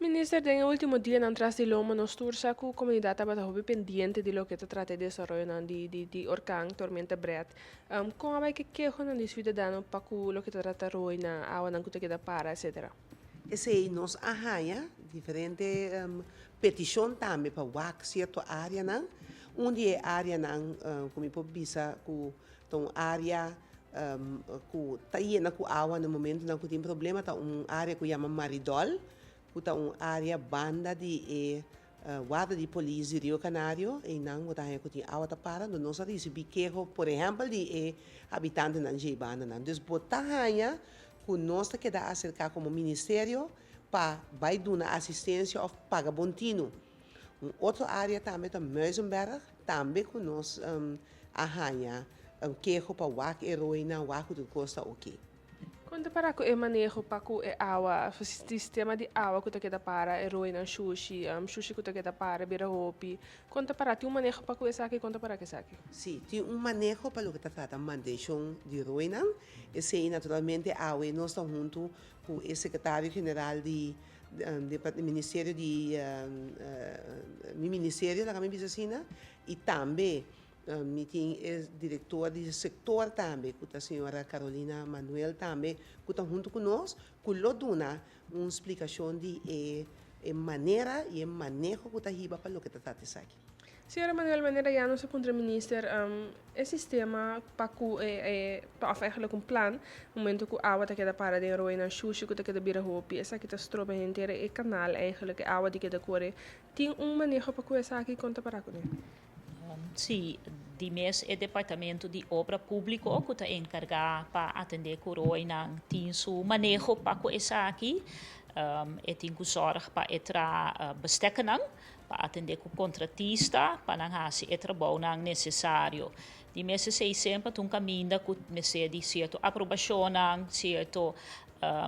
Minister, en el último día en atrás de Loma nos tursa ku comunidad estaba hobby pendiente de lo que se trata de desarrollo di orkan, tormenta Brett. Kung abay que quejo ng di ciudadano pa ku lo que se trata roy na awan ng kuta kita para, etc. Esse aí nos arranha diferente petição também para wak certa área não, onde é área não, como por bisa ku tong área ku taia na ku awa no momento não ku tem problema tá área ku chama Maridol, ku tá área banda de guarda de polícia de Rio Canário e não ku tá ku tem awa tá para no nossa recebi queijo por exemplo de habitante não jeibana não, dus botar que nós que dá acercar como ministério para vai dar assistência ou paga bontino. Outra área também é Muizenberg, também que nós arranha queijo para wak heroína, wak do costa ok. Conta para ko e manejo pa ku e awa, sistema de awa kuta kita para, eroi ng sushi kuta kita para, bira hopi. Conta para ti um manejo pa ku e saki, conta para que saki. Sim, tem manejo para o que trata de manutenção de heroína. Esse aí, naturalmente, nós estamos junto com o secretário-geral do Ministério Ministério da Medicina e também tem diretor do setor também, que a senhora Carolina Manuel também, que está junto conosco, que lhe dá uma explicação de maneira e manejo que está riba para o que trata de aqui. Senhora Manuel Maneira, já nosso ponto minister, o sistema paku of eigenlijk een plan, momento que a água está queda para de roi na sushi que está queda bira hopi, essa que está strobe inteira e canal eigenlijk a água de queda corre, tem manejo paku essa aqui conta para com Sim, de mês é departamento de obra pública que está encarregado para atender coroi na tem su manejo para com essa aqui, e tem que zorg para entrar bestekken para atender com contratista para não fazer o trabalho necessário. De mês é sempre um caminho que me de certo aprovação, certo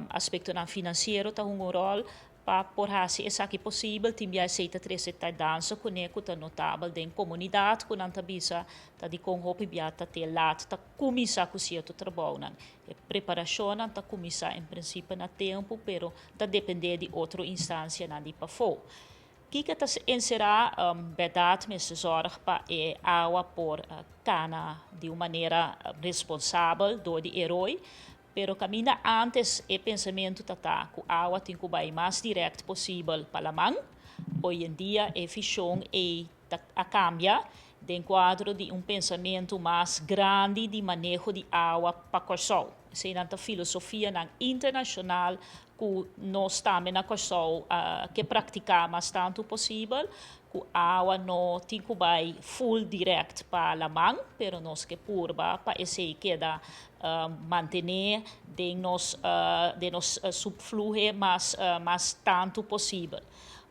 aspecto financeiro tá rol para por fazer isso aqui possível, tem já aceita três dança com né que tá notável dentro comunidade com não tá bisa tá de com hope biata te lat tá começar com certo trabalho não é preparação não tá começar em princípio na tempo pero tá depender de outra instância não de para for que tá encerrar verdade me se zorg para a água por cana de uma maneira responsável do de herói. Pero camina antes e pensamento tata que a água tem que ir mais direto possível para a mão. Hoje em dia, a visão a cambia de quadro de pensamento mais grande de manejo de água para o sol. Essa é a filosofia internacional que nós também na Corsol que praticamos tanto possível que a água não tem que ir full direct para a mão, pero nós que purba para esse que dá manter de nos subfluir mais tanto possível.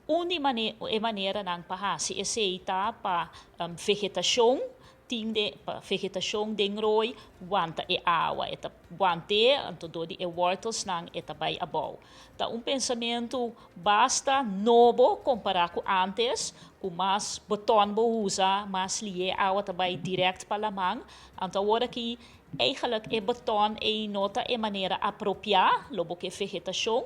Uma maneira não para esse está para vegetação de vegetação de roi aguanta e água eta aguante todo de wortels nang eta by abau tá pensamento basta novo comparar com antes com mais botão bo usa mais lie água tá by direct para a mão então agora que eigenlijk botão nota maneira apropriada lobo que vegetação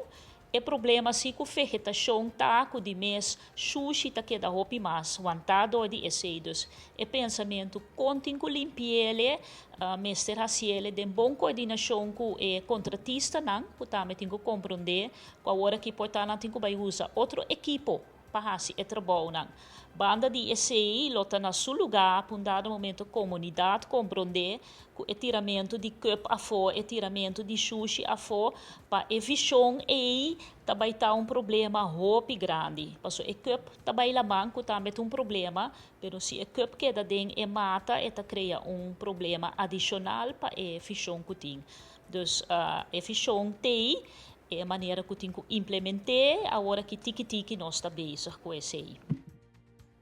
o problema é que a vegetação está com de mês sushi está que dá hopi mais vantado de esseidos o pensamento contínuo limpiele mestre raciele de boa coordenação com o contratista não que também tem que compreender que agora que portanto tem que vai usar outro equipo para fazer o trabalho não banda de ECI lota na seu lugar para um dado momento comunidade compreender que o tiramento de cup a fora, o tiramento de sushi a fora para evitar e também está problema roupa grande. Porque o cup também lá banco também tem problema, mas se o cup queda dentro e mata, eta cria problema adicional para evitar que tem. Então, evitar tem é a maneira que tem que implementar, agora que tiki nós está bezig com isso aí.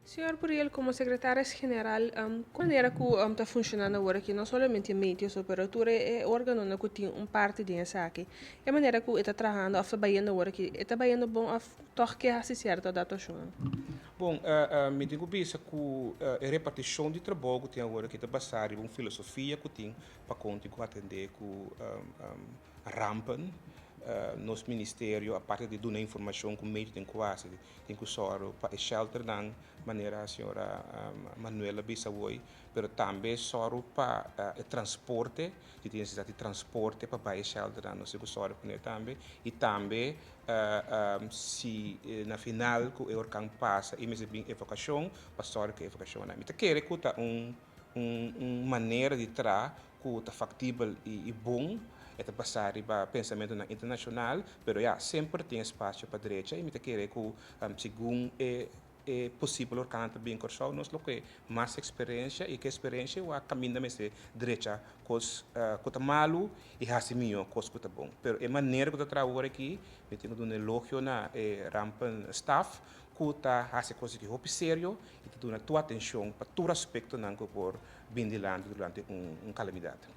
Senhor Puriel, como secretária-geral, qual maneira que está funcionando agora aqui, não somente medios, operatura e órgão que tem parte dessa aqui, é a maneira que está trabalhando, está trabalhando agora aqui, está trabalhando bom, toch que é certa adaptação. Bom, me digo bem que a repartição de trabalho que tem agora que está baseada em uma filosofia que tem para contar com atender com a rampa nos ministério, a parte de dar informação com meio tem quase, tem que soro para shelter dan maneira a senhora Manuela Bissawoi, pero também soro para transporte, que tem necessidade de transporte para baixo shelter dan, não sei que soro para também, e também se na final que o orcan passa e mesmo bem evacuação, para soro que evacuação na mita querer que tá maneira de tra que tá factível e bom é passar para pensamento internacional, pero sempre tem espaço para a direita e me querer que segundo é possível o canto bem corso nós lo que mais experiência e que experiência o caminho da direita cos cota malo e hasimio cos cota bom, pero é maneira que eu trabalho aqui me tenho um elogio na rampan staff que está fazendo coisas que é sério e que dá tua atenção para todo aspecto não por bem de land durante calamidade.